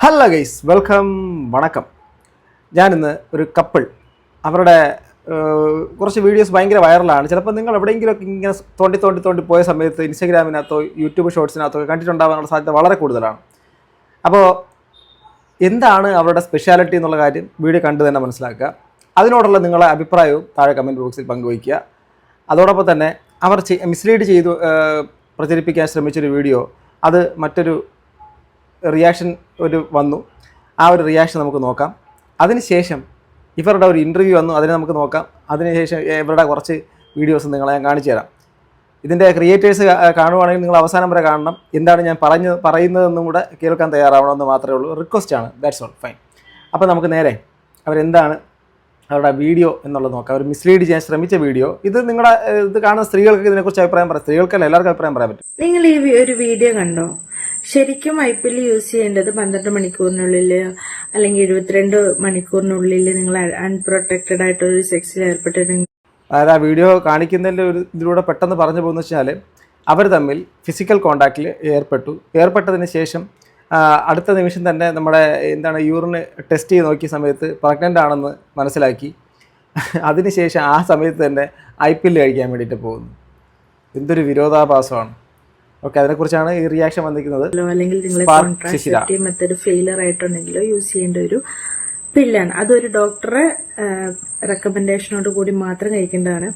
Hello guys welcome വണക്കം. ഞാനിന്ന് ഒരു കപ്പിൾ അവരുടെ കുറച്ച് വീഡിയോസ് ഭയങ്കര വൈറലാണ്. ചിലപ്പോൾ നിങ്ങൾ എവിടെയെങ്കിലുമൊക്കെ ഇങ്ങനെ തോണ്ടി പോയ സമയത്ത് ഇൻസ്റ്റാഗ്രാമിനകത്തോ യൂട്യൂബ് ഷോർട്സിനകത്തോ കണ്ടിട്ടുണ്ടാകാനുള്ള സാധ്യത വളരെ കൂടുതലാണ്. അപ്പോൾ എന്താണ് അവരുടെ സ്പെഷ്യാലിറ്റി എന്നുള്ള കാര്യം വീഡിയോ കണ്ടു തന്നെ മനസ്സിലാക്കുക. അതിനോടുള്ള നിങ്ങളുടെ അഭിപ്രായവും താഴെ കമൻറ്റ് ബോക്സിൽ പങ്കുവയ്ക്കുക. അതോടൊപ്പം തന്നെ അവർ മിസ്ലീഡ് ചെയ്തു പ്രചരിപ്പിക്കാൻ ശ്രമിച്ചൊരു വീഡിയോ അത് മറ്റൊരു റിയാക്ഷൻ വന്നു. ആ ഒരു റിയാക്ഷൻ നമുക്ക് നോക്കാം. അതിനുശേഷം ഇവരുടെ ഒരു ഇൻ്റർവ്യൂ വന്നു, അതിനെ നമുക്ക് നോക്കാം. അതിനുശേഷം ഇവരുടെ കുറച്ച് വീഡിയോസ് നിങ്ങളെ ഞാൻ കാണിച്ചു തരാം. ഇതിൻ്റെ ക്രിയേറ്റേഴ്സ് കാണുവാണെങ്കിൽ നിങ്ങൾ അവസാനം വരെ കാണണം. എന്താണ് ഞാൻ പറയുന്നതെന്നും കൂടെ കേൾക്കാൻ തയ്യാറാവണമെന്ന് മാത്രമേ ഉള്ളൂ. റിക്വസ്റ്റാണ്, ദാറ്റ്സ് ഓൾ, ഫൈൻ. അപ്പോൾ നമുക്ക് നേരെ അവരെന്താണ് അവരുടെ വീഡിയോ എന്നുള്ളത് നോക്കാം. അവർ മിസ്ലീഡ് ചെയ്യാൻ ശ്രമിച്ച വീഡിയോ ഇത് കാണുന്ന സ്ത്രീകൾക്ക് ഇതിനെക്കുറിച്ച് അഭിപ്രായം പറയാം. സ്ത്രീകൾക്കല്ല, എല്ലാവർക്കും അഭിപ്രായം പറയാൻ പറ്റും. നിങ്ങൾ ഈ ഒരു വീഡിയോ കണ്ടോ? ശരിക്കും IPL യൂസ് ചെയ്യേണ്ടത് 12 മണിക്കൂറിനുള്ളിൽ അല്ലെങ്കിൽ 72 മണിക്കൂറിനുള്ളിൽ നിങ്ങൾ അൺപ്രൊട്ടക്റ്റഡ് ആയിട്ടൊരു സെക്സിൽ ഏർപ്പെട്ടിട്ടുണ്ടെങ്കിൽ, അതായത് ആ വീഡിയോ കാണിക്കുന്നതിൻ്റെ ഇതിലൂടെ പെട്ടെന്ന് പറഞ്ഞു പോകുന്ന വെച്ചാൽ അവർ തമ്മിൽ ഫിസിക്കൽ കോണ്ടാക്റ്റിൽ ഏർപ്പെട്ടതിന് ശേഷം അടുത്ത നിമിഷം തന്നെ നമ്മുടെ യൂറിന് ടെസ്റ്റ് ചെയ്ത് നോക്കിയ സമയത്ത് പ്രഗ്നൻ്റ് ആണെന്ന് മനസ്സിലാക്കി. അതിനുശേഷം ആ സമയത്ത് തന്നെ IPL കഴിക്കാൻ വേണ്ടിയിട്ട് പോകുന്നു. എന്തൊരു വിരോധാഭാസമാണ്. ഓക്കെ, അതിനെക്കുറിച്ചാണ് ഈ റിയാക്ഷൻ വന്നിരിക്കുന്നത്. അല്ലെങ്കിൽ നിങ്ങളെ കോൺട്രാസെപ്റ്റീവ് മെത്തേഡ് ഫെയിലർ ആയിട്ടുണ്ടെങ്കിലോ യൂസ് ചെയ്യേണ്ട ഒരു പില്ലാണ്. അതൊരു ഡോക്ടറെ റെക്കമെൻഡേഷനോട് കൂടി മാത്രം കഴിക്കേണ്ടതാണ്.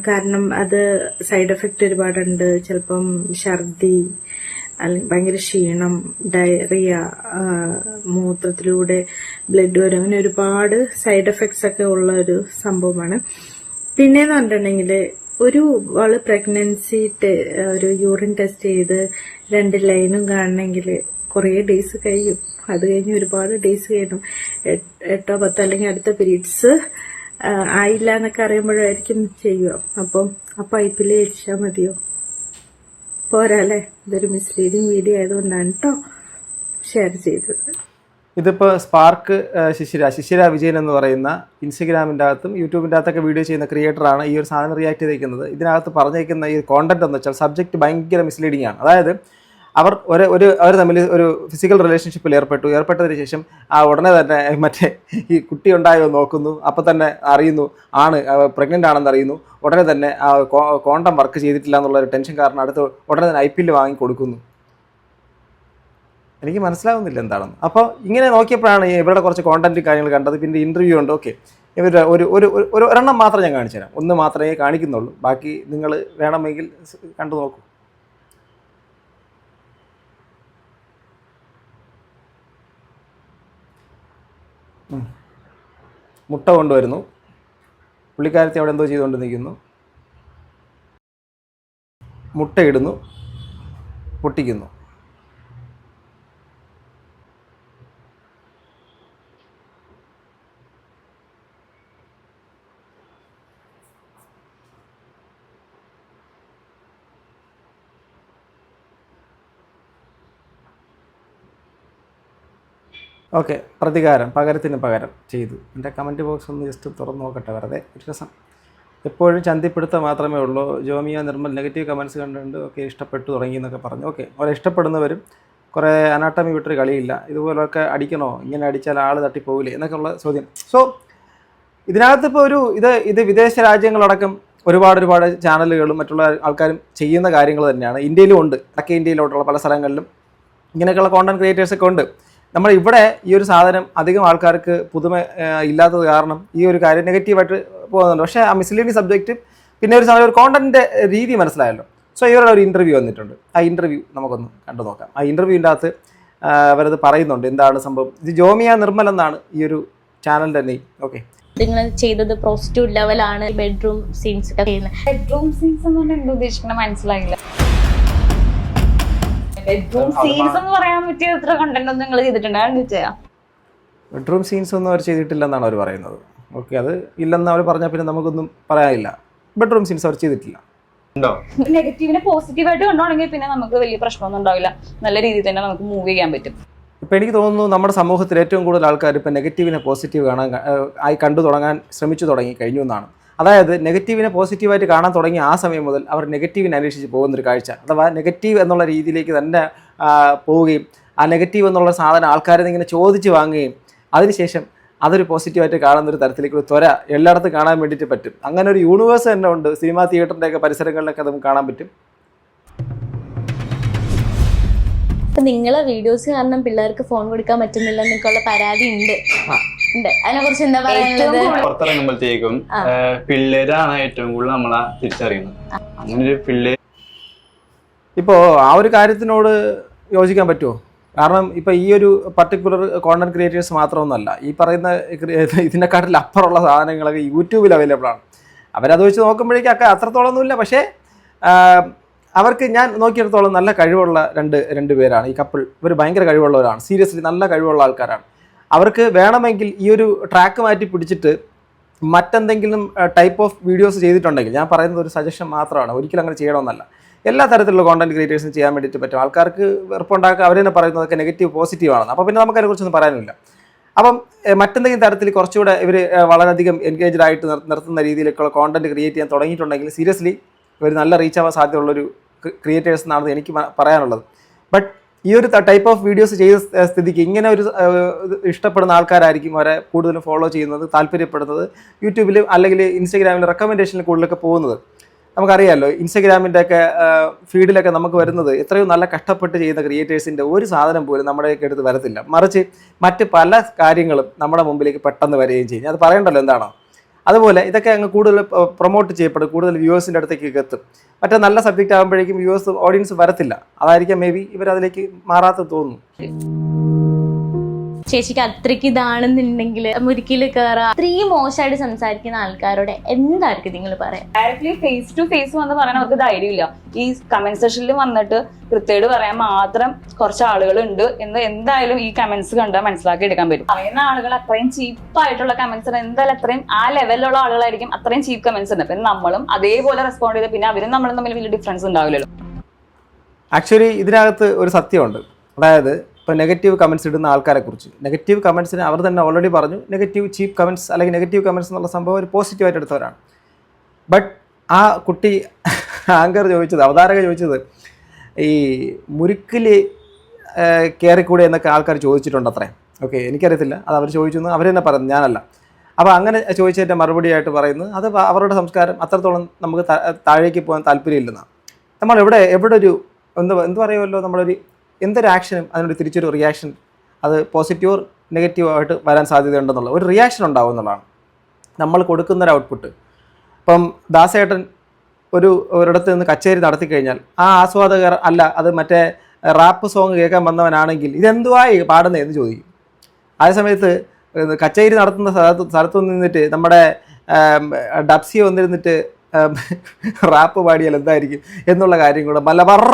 കാരണം അത് സൈഡ് എഫക്റ്റ് ഒരുപാടുണ്ട്. ചിലപ്പം ഛർദി, അല്ലെങ്കിൽ ഭയങ്കര ക്ഷീണം, ഡയറിയ, മൂത്രത്തിലൂടെ ബ്ലഡ് വരും, അങ്ങനെ ഒരുപാട് സൈഡ് എഫക്ട്സ് ഒക്കെ ഉള്ള ഒരു സംഭവമാണ്. പിന്നെന്ന് പറഞ്ഞിട്ടുണ്ടെങ്കിൽ ആള് പ്രഗ്നൻസി ഒരു യൂറിൻ ടെസ്റ്റ് ചെയ്ത് 2 ലൈനും കാണണമെങ്കിൽ കുറേ ഡേയ്സ് കഴിയും. അത് കഴിഞ്ഞ് ഒരുപാട് ഡേയ്സ് കഴിയും, 8 10 അല്ലെങ്കിൽ അടുത്ത പീരീഡ്സ് ആയില്ല എന്നൊക്കെ അറിയുമ്പോഴായിരിക്കും ചെയ്യുക. അപ്പം IPL കഴിച്ചാൽ മതിയോ? പോരാല്ലേ? ഇതൊരു മിസ്ലീഡിങ് വീഡിയോ ആയതുകൊണ്ടാണ് കേട്ടോ ഷെയർ ചെയ്തത്. ഇതിപ്പോൾ സ്പാർക്ക് ശിശിര വിജയൻ എന്ന് പറയുന്ന ഇൻസ്റ്റഗ്രാമിൻ്റെ അകത്തും യൂട്യൂബിൻ്റെ അകത്തൊക്കെ വീഡിയോ ചെയ്യുന്ന ക്രിയേറ്ററാണ് ഈ ഒരു സാധനം റിയാക്ട് ചെയ്തിരിക്കുന്നത്. ഇതിനകത്ത് പറഞ്ഞിരിക്കുന്ന ഈ കോണ്ടന്റ് എന്ന് വെച്ചാൽ സബ്ജക്റ്റ് ഭയങ്കര മിസ്ലീഡിംഗ് ആണ്. അതായത് അവർ തമ്മിൽ ഒരു ഫിസിക്കൽ റിലേഷൻഷിപ്പിൽ ഏർപ്പെട്ടതിന് ശേഷം ഉടനെ തന്നെ മറ്റേ ഈ കുട്ടി ഉണ്ടായോ നോക്കുന്നു. അപ്പം തന്നെ അറിയുന്നു പ്രഗ്നൻ്റ് ആണെന്ന് അറിയുന്നു. ഉടനെ തന്നെ കോണ്ടം വർക്ക് ചെയ്തിട്ടില്ല എന്നുള്ളൊരു ടെൻഷൻ കാരണം ഉടനെ തന്നെ IPL വാങ്ങി കൊടുക്കുന്നു. എനിക്ക് മനസ്സിലാവുന്നില്ല എന്താണെന്ന്. അപ്പോൾ ഇങ്ങനെ നോക്കിയപ്പോഴാണ് ഇവരുടെ കുറച്ച് കോണ്ടന്റ് കാര്യങ്ങൾ കണ്ടത്. പിന്നെ ഇൻ്റർവ്യൂ ഉണ്ട്. ഓക്കെ, ഇവരുടെ ഒരെണ്ണം മാത്രം ഞാൻ കാണിച്ചു തരാം. ഒന്ന് മാത്രമേ കാണിക്കുന്നുള്ളൂ. ബാക്കി നിങ്ങൾ വേണമെങ്കിൽ കണ്ടു നോക്കൂ. മുട്ട കൊണ്ടുവരുന്നു. പുള്ളിക്കാരത്തി അവിടെ എന്തോ ചെയ്തുകൊണ്ട് നിൽക്കുന്നു. മുട്ടയിടുന്നു, പൊട്ടിക്കുന്നു. ഓക്കെ, പകരത്തിന് പകരം ചെയ്തു. എൻ്റെ കമൻറ്റ് ബോക്സ് ഒന്ന് ജസ്റ്റ് തുറന്ന് നോക്കട്ടെ, വെറുതെ ഒരു രസം. എപ്പോഴും ചന്തിപ്പിടുത്തം മാത്രമേ ഉള്ളൂ. ജോമിയ നിർമ്മൽ നെഗറ്റീവ് കമൻറ്റ്സ് കണ്ടിട്ടുണ്ട്. ഓക്കെ, ഇഷ്ടപ്പെട്ടു തുടങ്ങി എന്നൊക്കെ പറഞ്ഞു. ഓക്കെ, അവരെ ഇഷ്ടപ്പെടുന്നവരും കുറേ അനാട്ടമി വിട്ടൊരു കളിയില്ല, ഇതുപോലൊക്കെ അടിക്കണോ, ഇങ്ങനെ അടിച്ചാൽ ആൾ തട്ടിപ്പോവില്ലേ എന്നൊക്കെയുള്ള ചോദ്യം. സോ ഇതിനകത്ത് ഇപ്പോൾ ഇത് വിദേശ രാജ്യങ്ങളടക്കം ഒരുപാട് ചാനലുകളും മറ്റുള്ള ആൾക്കാരും ചെയ്യുന്ന കാര്യങ്ങൾ തന്നെയാണ്. ഇന്ത്യയിലും ഉണ്ട്. വടക്കേ ഇന്ത്യയിലോട്ടുള്ള പല സ്ഥലങ്ങളിലും ഇങ്ങനെയൊക്കെയുള്ള കോണ്ടന്റ് ക്രിയേറ്റേഴ്സൊക്കെ ഉണ്ട്. ഇവിടെ ഈ ഒരു സാധനം അധികം ആൾക്കാർക്ക് പുതുമ ഇല്ലാത്തത് കാരണം ഈ ഒരു കാര്യം നെഗറ്റീവായിട്ട് പോകുന്നുണ്ട്. പക്ഷേ ആ മിസ്ലീഡിങ് സബ്ജക്റ്റ് പിന്നെ ഒരു കോണ്ടന്റിൻ്റെ രീതി മനസ്സിലായല്ലോ. സോ ഇവരുടെ ഒരു ഇൻ്റർവ്യൂ വന്നിട്ടുണ്ട്. ആ ഇൻ്റർവ്യൂ നമുക്കൊന്ന് കണ്ടു നോക്കാം. ആ ഇൻ്റർവ്യൂവിൻ്റെ അകത്ത് അവരത് പറയുന്നുണ്ട് എന്താണ് സംഭവം. ഇത് ജോമിയ നിർമ്മൽ എന്നാണ് ഈ ഒരു ചാനലിൻ്റെ നെയിം. ഓക്കെ, നിങ്ങൾ ചെയ്തത് പ്രോസ്റ്റിറ്റ്യൂട്ട് ലെവലാണ്. ബെഡ്റൂം സീൻസ് ഒക്കെ ചെയ്യുന്നത്. ബെഡ്റൂം സീൻസ് എന്ന് എന്താ ഉദ്ദേശിക്കുന്നത് മനസ്സിലായില്ല. ബെഡ്റൂം സീൻസ് എന്ന് പറയാൻ പറ്റിയ എത്ര കണ്ടന്റ് ഒന്നും നിങ്ങൾ ചെയ്തിട്ടുണ്ട്? ബെഡ്റൂം സീൻസ് ഒന്നും അവർ ചെയ്തിട്ടില്ലെന്നാണ് അവർ പറയുന്നത്. ഓക്കെ, അത് ഇല്ലെന്ന് അവർ പറഞ്ഞാൽ പിന്നെ നമുക്കൊന്നും പറയാനില്ല. ബെഡ്റൂം സീൻസ് അവർ ചെയ്തിട്ടില്ല. നെഗറ്റീവിനെ പോസിറ്റീവായിട്ട് കണ്ടോണെങ്കിൽ പിന്നെ നമുക്ക് വലിയ പ്രശ്നമൊന്നും ഉണ്ടാവില്ല. നല്ല രീതിയിൽ തന്നെ നമുക്ക് മൂവ് ചെയ്യാൻ പറ്റും. ഇപ്പോൾ എനിക്ക് തോന്നുന്നു നമ്മുടെ സമൂഹത്തിൽ ഏറ്റവും കൂടുതൽ ആൾക്കാർ ഇപ്പോൾ നെഗറ്റീവിനെ പോസിറ്റീവ് കണ്ടു തുടങ്ങാൻ ശ്രമിച്ചു തുടങ്ങി കഴിഞ്ഞു എന്നാണ്. അതായത് നെഗറ്റീവിനെ പോസിറ്റീവായിട്ട് കാണാൻ തുടങ്ങിയ ആ സമയം മുതൽ അവർ നെഗറ്റീവിനെ അന്വേഷിച്ച് പോകുന്നൊരു കാഴ്ച, അഥവാ നെഗറ്റീവ് എന്നുള്ള രീതിയിലേക്ക് തന്നെ പോവുകയും ആ നെഗറ്റീവ് എന്നുള്ള സാധനം ആൾക്കാരെ ഇങ്ങനെ ചോദിച്ച് വാങ്ങുകയും അതിനുശേഷം അതൊരു പോസിറ്റീവായിട്ട് കാണുന്ന ഒരു തരത്തിലേക്ക് ഒരു ത്വര എല്ലായിടത്തും കാണാൻ വേണ്ടിയിട്ട് പറ്റും. അങ്ങനെ ഒരു യൂണിവേഴ്സ് തന്നെ ഉണ്ട് സിനിമാ തിയേറ്ററിൻ്റെയൊക്കെ പരിസരങ്ങളിലൊക്കെ നമുക്ക് കാണാൻ പറ്റും. ഇപ്പൊ നിങ്ങളെ വീഡിയോസ് കാരണം പിള്ളേർക്ക് ഫോൺ കൊടുക്കാൻ പറ്റുന്നില്ല എന്നൊക്കെയുള്ള പരാതി ഉണ്ട്. അതിനെ കുറിച്ച് എന്താ പറയുന്നത്? പുറത്തിറങ്ങുമ്പോഴത്തേക്കും പിള്ളേരാണ് ഏറ്റവും കൂടുതൽ നമ്മളെ തിരിച്ചറിയുന്നത്. അങ്ങനെ ഒരു പിള്ളേർ ഇപ്പോൾ ആ ഒരു കാര്യത്തിനോട് യോജിക്കാൻ പറ്റുമോ? കാരണം ഇപ്പോൾ ഈ ഒരു പർട്ടിക്കുലർ കോണ്ടന്റ് ക്രിയേറ്റേഴ്സ് മാത്രമൊന്നുമല്ല, ഈ പറയുന്ന ഇതിനെക്കാട്ടിൽ അപ്പുറമുള്ള സാധനങ്ങളൊക്കെ യൂട്യൂബിൽ അവൈലബിൾ ആണ്. അവരത് വെച്ച് നോക്കുമ്പോഴേക്കൊക്കെ അത്രത്തോളമൊന്നുമില്ല. പക്ഷേ അവർക്ക് ഞാൻ നോക്കിയിടത്തോളം നല്ല കഴിവുള്ള രണ്ട് പേരാണ് ഈ കപ്പിൾ. ഇവർ ഭയങ്കര കഴിവുള്ളവരാണ്, സീരിയസ്ലി നല്ല കഴിവുള്ള ആൾക്കാരാണ്. അവർക്ക് വേണമെങ്കിൽ ഈ ഒരു ട്രാക്ക് മാറ്റി പിടിച്ചിട്ട് മറ്റെന്തെങ്കിലും ടൈപ്പ് ഓഫ് വീഡിയോസ് ചെയ്തിട്ടുണ്ടെങ്കിൽ, ഞാൻ പറയുന്നത് ഒരു സജഷൻ മാത്രമാണ്, ഒരിക്കലും അങ്ങനെ ചെയ്യണമെന്നല്ല, എല്ലാ തരത്തിലുള്ള കോണ്ടന്റ് ക്രിയേറ്റേഴ്സിനും ചെയ്യാൻ വേണ്ടിയിട്ട് പറ്റും. ആൾക്കാർക്ക് വെറുപ്പുണ്ടാക്കുക അവർ തന്നെ പറയുന്നതൊക്കെ നെഗറ്റീവ് പോസിറ്റീവ് ആണെന്ന്. അപ്പോൾ പിന്നെ നമുക്ക് അതിനെക്കുറിച്ചൊന്നും പറയാനില്ല. അപ്പം മറ്റെന്തെങ്കിലും തരത്തിൽ കുറച്ചുകൂടെ ഇവർ വളരെയധികം എൻഗേജ്ഡ് ആയിട്ട് നിർത്തുന്ന രീതിയിലേക്കുള്ള കോണ്ടന്റ് ക്രിയേറ്റ് ചെയ്യാൻ തുടങ്ങിയിട്ടുണ്ടെങ്കിൽ സീരിയസ്ലി ഇവർ നല്ല റീച്ച് ആവാൻ സാധ്യതയുള്ളൊരു ക്രിയേറ്റേഴ്സ് എന്നാണ് എനിക്ക് പറയാനുള്ളത്. ബട്ട് ഈ ഒരു ടൈപ്പ് ഓഫ് വീഡിയോസ് ചെയ്ത സ്ഥിതിക്ക് ഇങ്ങനെ ഒരു ഇഷ്ടപ്പെടുന്ന ആൾക്കാരായിരിക്കും അവരെ കൂടുതലും ഫോളോ ചെയ്യുന്നത്, താല്പര്യപ്പെടുന്നത്, യൂട്യൂബിൽ അല്ലെങ്കിൽ ഇൻസ്റ്റഗ്രാമിൽ റെക്കമെൻഡേഷനിൽ കൂടുതലൊക്കെ പോകുന്നത്. നമുക്കറിയാമല്ലോ ഇൻസ്റ്റഗ്രാമിൻ്റെ ഒക്കെ ഫീഡിലൊക്കെ നമുക്ക് വരുന്നത് എത്രയോ നല്ല കഷ്ടപ്പെട്ട് ചെയ്യുന്ന ക്രിയേറ്റേഴ്സിൻ്റെ ഒരു സാധനം പോലും നമ്മുടെയൊക്കെ അടുത്ത് വരത്തില്ല. മറിച്ച് മറ്റ് പല കാര്യങ്ങളും നമ്മുടെ മുമ്പിലേക്ക് പെട്ടെന്ന് വരികയും ചെയ്യും. അത് പറയണ്ടല്ലോ എന്താണോ. അതുപോലെ ഇതൊക്കെ അങ്ങ് കൂടുതൽ പ്രൊമോട്ട് ചെയ്യപ്പെടും, കൂടുതൽ വ്യൂവേഴ്സിൻ്റെ അടുത്തേക്ക് എത്തും. മറ്റേ നല്ല സബ്ജക്റ്റ് ആകുമ്പോഴേക്കും വ്യൂവേഴ്സ് ഓഡിയൻസ് വരത്തില്ല. അതായിരിക്കാം മേ ബി ഇവരതിലേക്ക് മാറാത്ത തോന്നുന്നു. ചേച്ചിക്ക് അത്രയ്ക്ക് ഇതാണെന്നുണ്ടെങ്കിൽ മുരിക്കിൽ കയറാ അത്രയും മോശമായിട്ട് സംസാരിക്കുന്ന ആൾക്കാരോട് എന്തായിരിക്കും നിങ്ങൾ പറയാം? ഡയറക്ട്ലി ഫേസ് ടു ഫേസ് വന്ന് പറയാൻ അവർക്ക് ധൈര്യമില്ല. ഈ കമന്റ് സെക്ഷനിൽ വന്നിട്ട് കൃത്യമായിട്ട് പറയാൻ മാത്രം കുറച്ച് ആളുകളുണ്ട് എന്ന് എന്തായാലും ഈ കമന്റ്സ് കണ്ടാൽ മനസ്സിലാക്കി എടുക്കാൻ പറ്റും. പറയുന്ന ആളുകൾ അത്രയും ചീപ്പായിട്ടുള്ള കമന്റ്സ് എന്തായാലും അത്രയും ആ ലെവലിലുള്ള ആളുകളായിരിക്കും അത്രയും ചീപ്പ് കമന്റ്സ് ഉണ്ട്. പിന്നെ നമ്മളും അതേപോലെ റെസ്പോണ്ട് ചെയ്ത് പിന്നെ അവരും നമ്മളും തമ്മിൽ വലിയ ഡിഫറൻസ് ഉണ്ടാവില്ലല്ലോ. ആക്ച്വലി ഇതിനകത്ത് ഒരു സത്യമുണ്ട്. അതായത് ഇപ്പോൾ നെഗറ്റീവ് കമൻറ്റ്സ് ഇടുന്ന ആൾക്കാരെ കുറിച്ച്, നെഗറ്റീവ് കമൻറ്റ്സിന് അവർ തന്നെ ഓൾറെഡി പറഞ്ഞു നെഗറ്റീവ് ചീപ്പ് കമൻറ്റ്സ് അല്ലെങ്കിൽ നെഗറ്റീവ് കമൻറ്റ്സ് എന്നുള്ള സംഭവം ഒരു പോസിറ്റീവായിട്ട് എടുത്തവരാണ്. ബട്ട് ആ കുട്ടി ആങ്കർ ചോദിച്ചത്, അവതാരക ചോദിച്ചത് ഈ മുരുക്കിൽ കയറിക്കൂടെ എന്നൊക്കെ ആൾക്കാർ ചോദിച്ചിട്ടുണ്ട് അത്രേ. ഓക്കെ, എനിക്കറിയത്തില്ല, അത് അവർ ചോദിച്ചു അവർ തന്നെ പറഞ്ഞു, ഞാനല്ല. അപ്പോൾ അങ്ങനെ ചോദിച്ചതിൻ്റെ മറുപടിയായിട്ട് പറയുന്നത് അത് അവരുടെ സംസ്കാരം അത്രത്തോളം നമുക്ക് താഴേക്ക് പോകാൻ താല്പര്യമില്ലെന്നാണ്. നമ്മൾ എവിടെ ഒരു എന്ത് പറയുമല്ലോ, നമ്മളൊരു എന്തൊരു ആക്ഷനും അതിനൊരു തിരിച്ചൊരു റിയാക്ഷൻ, അത് പോസിറ്റീവ് നെഗറ്റീവ് ആയിട്ട് വരാൻ സാധ്യതയുണ്ടെന്നുള്ള ഒരു റിയാക്ഷൻ ഉണ്ടാവും എന്നുള്ളതാണ് നമ്മൾ കൊടുക്കുന്നൊരു ഔട്ട്പുട്ട്. ഇപ്പം ദാസേട്ടൻ ഒരിടത്ത് നിന്ന് കച്ചേരി നടത്തി കഴിഞ്ഞാൽ ആ ആസ്വാദകർ അല്ല അത് മറ്റേ റാപ്പ് സോങ് കേൾക്കാൻ വന്നവനാണെങ്കിൽ ഇതെന്തുവായി പാടുന്നതെന്ന് ചോദിക്കും. അതേസമയത്ത് കച്ചേരി നടത്തുന്ന സ്ഥലത്തു നിന്നിട്ട് നമ്മുടെ ഡബ്സി വന്നിരുന്നിട്ട് റാപ്പ് പാടിയാൽ എന്തായിരിക്കും എന്നുള്ള കാര്യം കൂടെ മലബാർ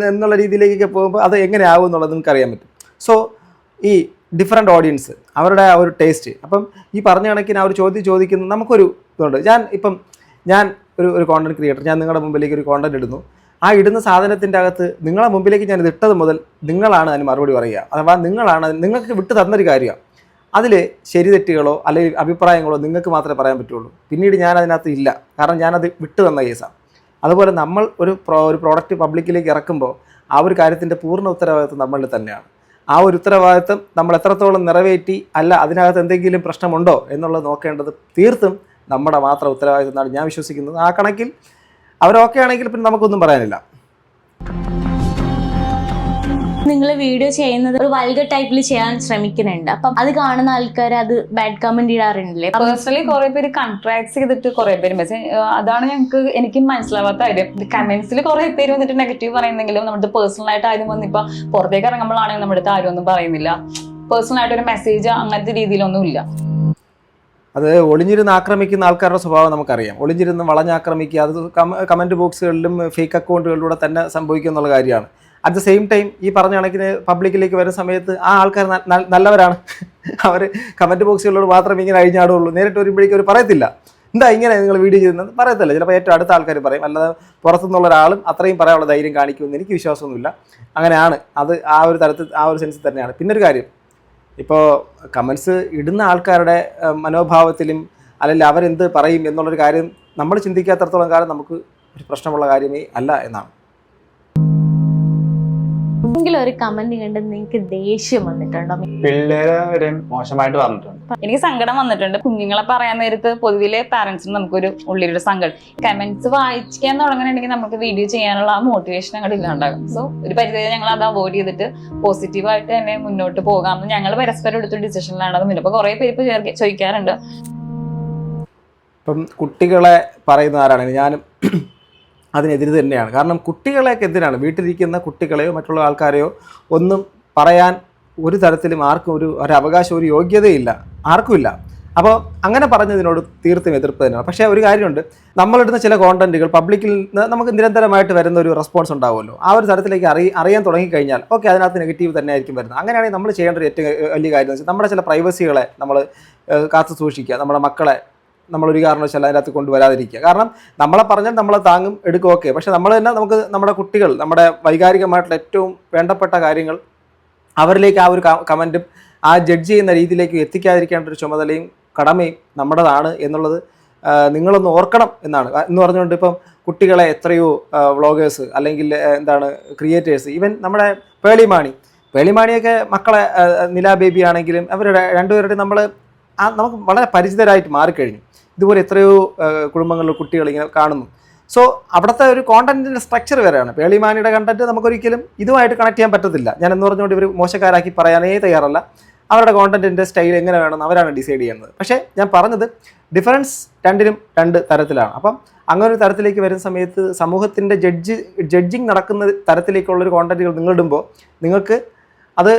എന്നുള്ള രീതിയിലേക്കൊക്കെ പോകുമ്പോൾ അത് എങ്ങനെയാവും എന്നുള്ളത് നമുക്ക് അറിയാൻ പറ്റും. സോ ഈ ഡിഫറെൻ്റ് ഓഡിയൻസ് അവരുടെ ആ ഒരു ടേസ്റ്റ്, അപ്പം ഈ പറഞ്ഞ കണക്കിന് ആ ഒരു ചോദിക്കുന്നത് നമുക്കൊരു ഇതുണ്ട്. ഞാൻ ഒരു കോണ്ടന്റ് ക്രിയേറ്റർ, ഞാൻ നിങ്ങളുടെ മുമ്പിലേക്ക് ഒരു കോണ്ടന്റ് ഇടുന്നു. ആ ഇടുന്ന സാധനത്തിൻ്റെ അകത്ത് നിങ്ങളെ മുമ്പിലേക്ക് ഞാൻ ഇത് ഇട്ടത് മുതൽ നിങ്ങളാണ് അതിന് മറുപടി പറയുക. അഥവാ നിങ്ങൾക്ക് വിട്ടു തന്നൊരു കാര്യമാണ്. അതിൽ ശരി തെറ്റുകളോ അല്ലെങ്കിൽ അഭിപ്രായങ്ങളോ നിങ്ങൾക്ക് മാത്രമേ പറയാൻ പറ്റുള്ളൂ. പിന്നീട് ഞാൻ അതിനകത്ത് ഇല്ല, കാരണം ഞാനത് വിട്ടു തന്ന കേസാണ്. അതുപോലെ നമ്മൾ ഒരു പ്രോഡക്റ്റ് പബ്ലിക്കിലേക്ക് ഇറക്കുമ്പോൾ ആ ഒരു കാര്യത്തിൻ്റെ പൂർണ്ണ ഉത്തരവാദിത്വം നമ്മളിൽ തന്നെയാണ്. ആ ഒരു ഉത്തരവാദിത്വം നമ്മൾ എത്രത്തോളം നിറവേറ്റി, അല്ല അതിനകത്ത് എന്തെങ്കിലും പ്രശ്നമുണ്ടോ എന്നുള്ളത് നോക്കേണ്ടത് തീർത്തും നമ്മുടെ മാത്രം ഉത്തരവാദിത്വം എന്നാണ് ഞാൻ വിശ്വസിക്കുന്നത്. ആ കണക്കിൽ അവരൊക്കെ ആണെങ്കിൽ പിന്നെ നമുക്കൊന്നും പറയാനില്ല. നിങ്ങൾ വീഡിയോ ചെയ്യുന്നത് ഒരു വൾഗർ ടൈപ്പിൽ ചെയ്യാൻ ശ്രമിക്കുന്നുണ്ട്, അപ്പം അത് കാണുന്ന ആൾക്കാർ അത് ബാഡ് കമന്റ് ഇടാറുണ്ടല്ലേ? പേഴ്സണലി കുറെ പേര് കൺട്രാക്ട് ചെയ്തിട്ട് കുറെ പേര് മെസ്സേജ്, അതാണ് എനിക്ക് മനസ്സിലാവാത്ത കാര്യം. കമന്റ്സിൽ കുറെ പേര് വന്നിട്ട് നെഗറ്റീവ് പറയുന്നെങ്കിലും നമ്മുടെ പേഴ്സണൽ ആയിട്ട് ആരും വന്നിപ്പോ പുറത്തേക്ക് ഇറങ്ങുമ്പോഴാണെങ്കിൽ നമ്മുടെ അടുത്ത് ആരും ഒന്നും പറയുന്നില്ല. പേഴ്സണൽ ആയിട്ട് ഒരു മെസ്സേജ് അങ്ങനത്തെ രീതിയിലൊന്നും ഇല്ല. അത് ഒളിഞ്ഞിരുന്ന് ആക്രമിക്കുന്ന ആൾക്കാരുടെ സ്വഭാവം നമുക്കറിയാം. ഒളിഞ്ഞിരുന്ന് വളഞ്ഞാക്രമിക്കുക അത് കമന്റ് ബോക്സുകളിലും ഫേക്ക് അക്കൗണ്ടുകളിലൂടെ തന്നെ സംഭവിക്കുക എന്നുള്ള കാര്യമാണ്. അറ്റ് ദ സെയിം ടൈം ഈ പറഞ്ഞ കണക്കിന് പബ്ലിക്കിലേക്ക് വരുന്ന സമയത്ത് ആ ആൾക്കാർ നല്ലവരാണ്. അവർ കമൻറ്റ് ബോക്സുകളോട് മാത്രമേ ഇങ്ങനെ അഴിഞ്ഞാടുള്ളൂ. നേരിട്ട് വരുമ്പോഴേക്കും അവർ പറയത്തില്ല എന്താ ഇങ്ങനെ നിങ്ങൾ വീഡിയോ ചെയ്യുന്നത് പറയത്തില്ല. ചിലപ്പോൾ ഏറ്റവും അടുത്ത ആൾക്കാർ പറയും, അല്ലാതെ പുറത്തുനിന്നുള്ള ഒരാളും അത്രയും പറയാനുള്ള ധൈര്യം കാണിക്കുമെന്ന് എനിക്ക് വിശ്വാസമൊന്നുമില്ല. അങ്ങനെയാണ് അത് ആ ഒരു തരത്തിൽ ആ ഒരു സെൻസിൽ തന്നെയാണ്. പിന്നൊരു കാര്യം, ഇപ്പോൾ കമൻസ് ഇടുന്ന ആൾക്കാരുടെ മനോഭാവത്തിലും അല്ലെങ്കിൽ അവരെന്ത് പറയും എന്നുള്ളൊരു കാര്യം നമ്മൾ ചിന്തിക്കാത്തടത്തോളം കാലം നമുക്ക് ഒരു പ്രശ്നമുള്ള കാര്യമേ അല്ല എന്നാണ്. എങ്കിലും ഒരു കമന്റ് കണ്ട് നിങ്ങൾക്ക് ദേഷ്യം വന്നിട്ടുണ്ടോ? പിള്ളേരെ വരെ മോശമായിട്ട് പറഞ്ഞിട്ടുണ്ട്. എനിക്ക് സങ്കടം വന്നിട്ടുണ്ട്. കുഞ്ഞുങ്ങളെ പറയാൻ നേരത്ത് പൊതുവിലെ പാരന്റ്സിന് നമുക്കൊരു ഉള്ളിലൊരു സങ്കടം. കമന്റ്സ് വായിക്കാൻ തുടങ്ങുന്നുണ്ടെങ്കിൽ നമുക്ക് വീഡിയോ ചെയ്യാനുള്ള ആ മോട്ടിവേഷൻ അങ്ങോട്ട് ഇല്ലാണ്ടാകും. സോ ഒരു പരിധി ഞങ്ങൾ അത് അവോയ്ഡ് ചെയ്തിട്ട് പോസിറ്റീവായിട്ട് തന്നെ മുന്നോട്ട് പോകാമെന്ന് ഞങ്ങൾ പരസ്പരം എടുത്തൊരു ഡിസിഷനിലാണ് അത് മുന്നേ. അപ്പൊ കുറെ പേര് ഇപ്പൊ ചോദിക്കാറുണ്ട്, ഇപ്പം കുട്ടികളെ പറയുന്ന ആരാണ്, ഞാനും അതിനെതിരെ തന്നെയാണ്. കാരണം കുട്ടികളെക്കെതിരാണ്. വീട്ടിലിരിക്കുന്ന കുട്ടികളെയോ മറ്റുള്ള ആൾക്കാരെയോ ഒന്നും പറയാൻ ഒരു തരത്തിലും ആർക്കും ഒരു അവകാശം, ഒരു യോഗ്യതയില്ല, ആർക്കുമില്ല. അപ്പോൾ അങ്ങനെ പറഞ്ഞതിനോട് തീർത്തും എതിർപ്പ് തന്നെയാണ്. പക്ഷേ ഒരു കാര്യമുണ്ട്, നമ്മളിടുന്ന ചില കോണ്ടന്റുകൾ പബ്ലിക്കിൽ നിന്ന് നമുക്ക് നിരന്തരമായിട്ട് വരുന്ന ഒരു റെസ്പോൺസ് ഉണ്ടാവുമല്ലോ. ആ ഒരു തരത്തിലേക്ക് അറിയാൻ തുടങ്ങിക്കഴിഞ്ഞാൽ ഓക്കെ, അതിനകത്ത് നെഗറ്റീവ് തന്നെ ആയിരിക്കും വരുന്നത്. അങ്ങനെയാണെങ്കിൽ നമ്മൾ ചെയ്യേണ്ട ഒരു ഏറ്റവും വലിയ കാര്യം എന്ന് വെച്ചാൽ നമ്മുടെ ചില പ്രൈവസികളെ നമ്മൾ കാത്തു സൂക്ഷിക്കുക. നമ്മുടെ മക്കളെ നമ്മളൊരു കാരണവശാലും അതിനകത്ത് കൊണ്ടുവരാതിരിക്കുക. കാരണം നമ്മളെ പറഞ്ഞാൽ നമ്മളെ താങ്ങും എടുക്കും, ഓക്കെ. പക്ഷേ നമ്മൾ തന്നെ നമുക്ക് നമ്മുടെ കുട്ടികൾ, നമ്മുടെ വൈകാരികമായിട്ടുള്ള ഏറ്റവും വേണ്ടപ്പെട്ട കാര്യങ്ങൾ അവരിലേക്ക് ആ ഒരു കമൻറ്റും ആ ജഡ്ജ് ചെയ്യുന്ന രീതിയിലേക്ക് എത്തിക്കാതിരിക്കേണ്ട ഒരു ചുമതലയും കടമയും നമ്മുടേതാണ് എന്നുള്ളത് നിങ്ങളൊന്ന് ഓർക്കണം എന്നാണ്. എന്ന് പറഞ്ഞുകൊണ്ട് ഇപ്പം കുട്ടികളെ എത്രയോ വ്ളോഗേഴ്സ് അല്ലെങ്കിൽ എന്താണ് ക്രിയേറ്റേഴ്സ്, ഈവൻ നമ്മുടെ പേളിമാണിയൊക്കെ മക്കളെ, നില ബേബി ആണെങ്കിലും അവരുടെ രണ്ടുപേരുടെ നമുക്ക് വളരെ പരിചിതരായിട്ട് മാറിക്കഴിഞ്ഞു. ഇതുപോലെ എത്രയോ കുടുംബങ്ങളിൽ കുട്ടികൾ ഇങ്ങനെ കാണുന്നു. സോ അവിടുത്തെ ഒരു കോണ്ടന്റിൻ്റെ സ്ട്രക്ചർ വരെയാണ്. പേളിമാനിയുടെ കണ്ടന്റ് നമുക്കൊരിക്കലും ഇതുമായിട്ട് കണക്ട് ചെയ്യാൻ പറ്റത്തില്ല. ഞാൻ എന്ന് പറഞ്ഞുകൊണ്ട് ഇവർ മോശക്കാരാക്കി പറയാനേ തയ്യാറല്ല. അവരുടെ കോണ്ടന്റിൻ്റെ സ്റ്റൈൽ എങ്ങനെ വേണമെന്ന് അവരാണ് ഡിസൈഡ് ചെയ്യുന്നത്. പക്ഷേ ഞാൻ പറഞ്ഞത് ഡിഫറൻസ് രണ്ടിനും രണ്ട് തരത്തിലാണ്. അപ്പം അങ്ങനെ ഒരു തരത്തിലേക്ക് വരുന്ന സമയത്ത് സമൂഹത്തിൻ്റെ ജഡ്ജിങ് നടക്കുന്ന തരത്തിലേക്കുള്ളൊരു കോണ്ടന്റുകൾ നിങ്ങളിടുമ്പോൾ നിങ്ങൾക്ക് അത്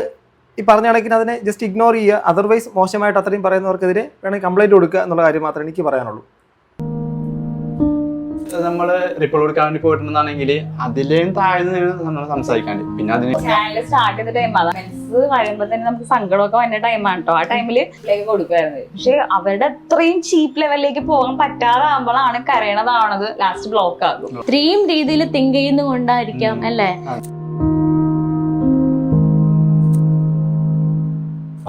ഈ പറഞ്ഞ കണക്കിന് അതിനെ ജസ്റ്റ് ഇഗ്നോർ ചെയ്യുക. അതർവൈസ് മോശമായിട്ട് അത്രയും പറയുന്നവർക്കെതിരെ വേണമെങ്കിൽ കംപ്ലൈൻറ്റ് കൊടുക്കുക എന്നുള്ള കാര്യം മാത്രമേ എനിക്ക് പറയാനുള്ളൂ. നമ്മൾ റിപ്പോർട്ട് കൊടുക്കാൻ വേണ്ടി പോയിട്ടുണ്ടെന്നാണെങ്കിൽ അതിലേയും താഴ്ന്ന് നമ്മൾ സംസാരിക്കാണ്ട് പിന്നെ അതിന് ചാനൽ സ്റ്റാർട്ട് ചെയ്ത ടൈം കമന്റ്സ് വരുമ്പോ തന്നെ നമുക്ക് സങ്കടമൊക്കെ വന്ന ടൈമാണ് കേട്ടോ. ആ ടൈമില് കൊടുക്കുമായിരുന്നു. പക്ഷെ അവരുടെ അത്രയും ചീപ്പ് ലെവലിലേക്ക് പോകാൻ പറ്റാതാകുമ്പോഴാണ് കരയണതാവണത് ലാസ്റ്റ് ബ്ലോക്ക് ആകും. ഇത്രയും രീതിയിൽ തിങ്ക് ചെയ്യുന്നതുകൊണ്ടായിരിക്കാം അല്ലേ?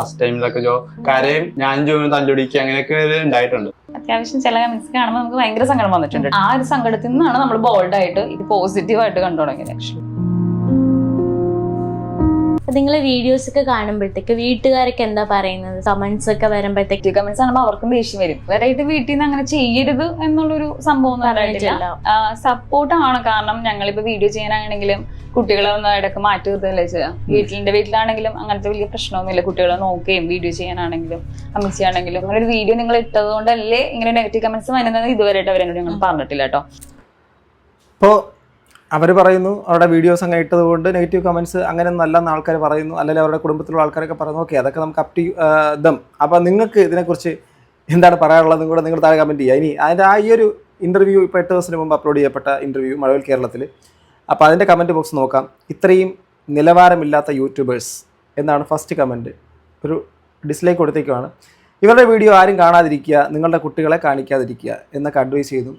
ഫസ്റ്റ് ടൈമിലൊക്കെ കരയും, ഞാൻ തല്ലുടിക്കുക അങ്ങനെയൊക്കെ ഉണ്ടായിട്ടുണ്ട്. അത്യാവശ്യം ചില കമന്റ്സ് കാണുമ്പോൾ നമുക്ക് ഭയങ്കര സങ്കടം വന്നിട്ടുണ്ട്. ആ ഒരു സങ്കടത്തിൽ നിന്നാണ് നമ്മൾ ബോൾഡായിട്ട് ഇത് പോസിറ്റീവായിട്ട് കണ്ടു തുടങ്ങിയത്. ആക്ച്വലി നിങ്ങൾ വീഡിയോസ് ഒക്കെ കാണുമ്പോഴത്തേക്ക് വീട്ടുകാരൊക്കെ എന്താ പറയുന്നത്? കമന്റ്സ് ഒക്കെ വരുമ്പോഴത്തേക്ക് കമന്റ്സ് കാണുമ്പോൾ അവർക്കും ദേഷ്യം വരും. വരായിട്ട് വീട്ടിൽ നിന്ന് അങ്ങനെ ചെയ്യരുത് എന്നുള്ളൊരു സംഭവം ഒന്നും അറിയിട്ടില്ല. സപ്പോർട്ടാണ്. കാരണം ഞങ്ങളിപ്പോ വീഡിയോ ചെയ്യാനാണെങ്കിലും കുട്ടികളെ ഒന്ന് ഇടയ്ക്ക് മാറ്റി നിർത്തുകയല്ലേ ചെയ്യാം. വീട്ടിലാണെങ്കിലും അങ്ങനത്തെ വലിയ പ്രശ്നമൊന്നുമില്ല. കുട്ടികളെ നോക്കുകയും വീഡിയോ ചെയ്യാനാണെങ്കിലും അമ്മച്ചിയാണെങ്കിലും അങ്ങനെ ഒരു വീഡിയോ നിങ്ങൾ ഇട്ടത് കൊണ്ടല്ലേ ഇങ്ങനെ നെഗറ്റീവ് കമന്റ്സ് വരുന്നത് ഇതുവരെയായിട്ട് അവരെന്നോട് ഞങ്ങൾ പറഞ്ഞിട്ടില്ല കേട്ടോ. ഇപ്പോൾ അവർ പറയുന്നു അവരുടെ വീഡിയോസ് അങ്ങനെ ഇട്ടത് കൊണ്ട് നെഗറ്റീവ് കമൻറ്റ്സ് അങ്ങനെ നല്ലെന്ന് ആൾക്കാർ പറയുന്നു, അല്ലെങ്കിൽ അവരുടെ കുടുംബത്തിലുള്ള ആൾക്കാരൊക്കെ പറയുന്നു. ഓക്കെ, അതൊക്കെ നമുക്ക് അപ് ടു ദം. അപ്പോൾ നിങ്ങൾക്ക് ഇതിനെക്കുറിച്ച് എന്താണ് പറയാനുള്ളത് കൂടെ നിങ്ങൾ താഴെ കമൻറ്റ് ചെയ്യുക. ഇനി അതിൻ്റെ ഈ ഒരു ഇൻ്റർവ്യൂ ഇപ്പോൾ 8 ദിവസത്തിന് മുമ്പ് അപ്ലോഡ് ചെയ്യപ്പെട്ട ഇൻ്റർവ്യൂ മഴവിൽ കേരളത്തിൽ. അപ്പോൾ അതിൻ്റെ കമൻറ്റ് ബോക്സ് നോക്കാം. ഇത്രയും നിലവാരമില്ലാത്ത യൂട്യൂബേഴ്സ് എന്നാണ് ഫസ്റ്റ് കമൻറ്റ്. ഒരു ഡിസ്ലൈക്ക് കൊടുത്തേക്കുവാണ്. ഇവരുടെ വീഡിയോ ആരും കാണാതിരിക്കുക, നിങ്ങളുടെ കുട്ടികളെ കാണിക്കാതിരിക്കുക എന്നൊക്കെ അഡ്വൈസ് ചെയ്തു.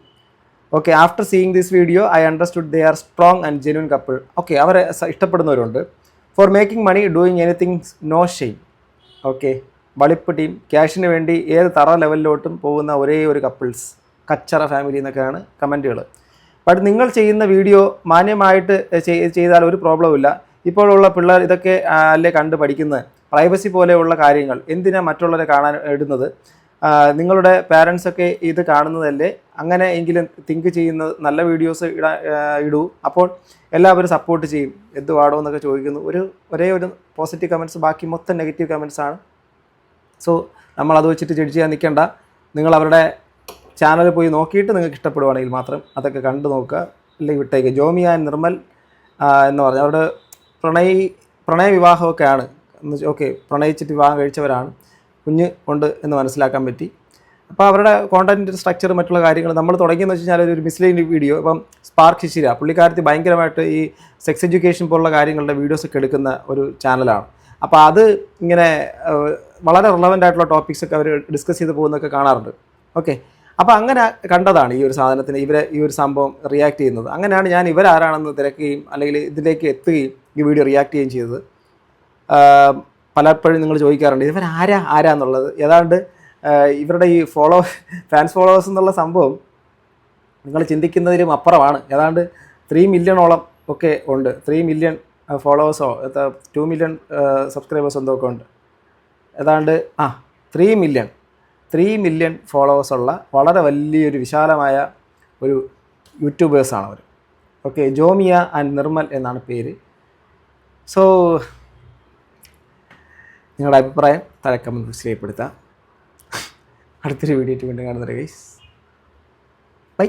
Okay, after seeing this video I understood they are strong and genuine couple. Okay, അവരെ ഇഷ്ടപ്പെടുന്നവരുണ്ട്. For making money doing anything no shame. Okay, വളിപ്പ് ടീം, ക്യാഷിന് വേണ്ടി ഏത് തറ ലെവലിലോട്ടും പോകുന്ന ഒരേ ഒരു കപ്പിൾസ്, കച്ചറ ഫാമിലി എന്നൊക്കെയാണ് കമൻറ്റുകൾ. ബട്ട് നിങ്ങൾ ചെയ്യുന്ന വീഡിയോ മാന്യമായിട്ട് ചെയ്താൽ ഒരു പ്രോബ്ലം ഇല്ല. ഇപ്പോഴുള്ള പിള്ളേർ ഇതൊക്കെ അല്ലേ കണ്ട് പഠിക്കുന്നത്. പ്രൈവസി പോലെയുള്ള കാര്യങ്ങൾ എന്തിനാ മറ്റുള്ളവരെ കാണാൻ ഇടുന്നത്? നിങ്ങളുടെ പാരൻസൊക്കെ ഇത് കാണുന്നതല്ലേ? അങ്ങനെ എങ്കിലും തിങ്ക് ചെയ്യുന്ന നല്ല വീഡിയോസ് ഇടൂ. അപ്പോൾ എല്ലാവരും സപ്പോർട്ട് ചെയ്യും. എന്ത് പാടോ എന്നൊക്കെ ചോദിക്കുന്നു. ഒരേ ഒരു പോസിറ്റീവ് കമൻറ്റ്സ്, ബാക്കി മൊത്തം നെഗറ്റീവ് കമൻറ്റ്സ് ആണ്. സോ നമ്മളത് വെച്ചിട്ട് ജഡ്ജ് ചെയ്യാൻ നിൽക്കേണ്ട. നിങ്ങൾ അവരുടെ ചാനൽ പോയി നോക്കിയിട്ട് നിങ്ങൾക്ക് ഇഷ്ടപ്പെടുവാണെങ്കിൽ മാത്രം അതൊക്കെ കണ്ടു നോക്കുക, അല്ലെങ്കിൽ വിട്ടേക്ക്. ജോമി ആൻഡ് നിർമ്മൽ എന്ന് പറഞ്ഞാൽ അവരുടെ പ്രണയ വിവാഹമൊക്കെ ആണ്. ഓക്കെ, പ്രണയിച്ചിട്ട് വിവാഹം കഴിച്ചവരാണ്, കുഞ്ഞ് ഉണ്ട് എന്ന് മനസ്സിലാക്കാൻ പറ്റി. അപ്പോൾ അവരുടെ കോണ്ടൻറ്റ് സ്ട്രക്ചർ മറ്റുള്ള കാര്യങ്ങൾ നമ്മൾ തുടങ്ങിയെന്ന് വെച്ച് കഴിഞ്ഞാൽ ഒരു മിസ്ലീനിങ് വീഡിയോ. ഇപ്പം സ്പാർക്ക് ശിശിര പുള്ളിക്കാരത്തി ഭയങ്കരമായിട്ട് ഈ സെക്സ് എഡ്യൂക്കേഷൻ പോലുള്ള കാര്യങ്ങളുടെ വീഡിയോസൊക്കെ എടുക്കുന്ന ഒരു ചാനലാണ്. അപ്പോൾ അത് ഇങ്ങനെ വളരെ റിലവൻ്റ് ആയിട്ടുള്ള ടോപ്പിക്സൊക്കെ അവർ ഡിസ്കസ് ചെയ്ത് പോകുന്നതൊക്കെ കാണാറുണ്ട്. ഓക്കെ, അപ്പോൾ അങ്ങനെ കണ്ടതാണ് ഈ ഒരു സാധനത്തിന് ഈ ഒരു സംഭവം റിയാക്ട് ചെയ്യുന്നത്. അങ്ങനെയാണ് ഞാൻ ഇവരാരാണെന്ന് തിരക്കുകയും അല്ലെങ്കിൽ ഇതിലേക്ക് എത്തുകയും ഈ വീഡിയോ റിയാക്ട് ചെയ്യുകയും ചെയ്തത്. പലപ്പോഴും നിങ്ങൾ ചോദിക്കാറുണ്ട് ഇവരാരാന്നുള്ളത്. ഏതാണ്ട് ഇവരുടെ ഈ ഫാൻസ് ഫോളോവേഴ്സ് എന്നുള്ള സംഭവം നിങ്ങൾ ചിന്തിക്കുന്നതിലും അപ്പുറമാണ്. ഏതാണ്ട് 3 മില്യണോളം ഒക്കെ ഉണ്ട്. 3 മില്യൺ ഫോളോവേഴ്സോ 2 മില്യൺ സബ്സ്ക്രൈബേഴ്സ് എന്തൊക്കെ ഉണ്ട്, ഏതാണ്ട് 3 മില്യൺ ഫോളോവേഴ്സുള്ള വളരെ വലിയൊരു വിശാലമായ ഒരു യൂട്യൂബേഴ്സാണ് അവർ. ഓക്കെ, ജോമിയ ആൻഡ് നിർമ്മൽ എന്നാണ് പേര്. സോ നിങ്ങളുടെ അഭിപ്രായം താഴെ കമന്റ് ബോക്സിൽ രേഖപ്പെടുത്താം. അടുത്തൊരു വീഡിയോ വീണ്ടും കാണുന്നത് ഗൈസ്. ബൈ.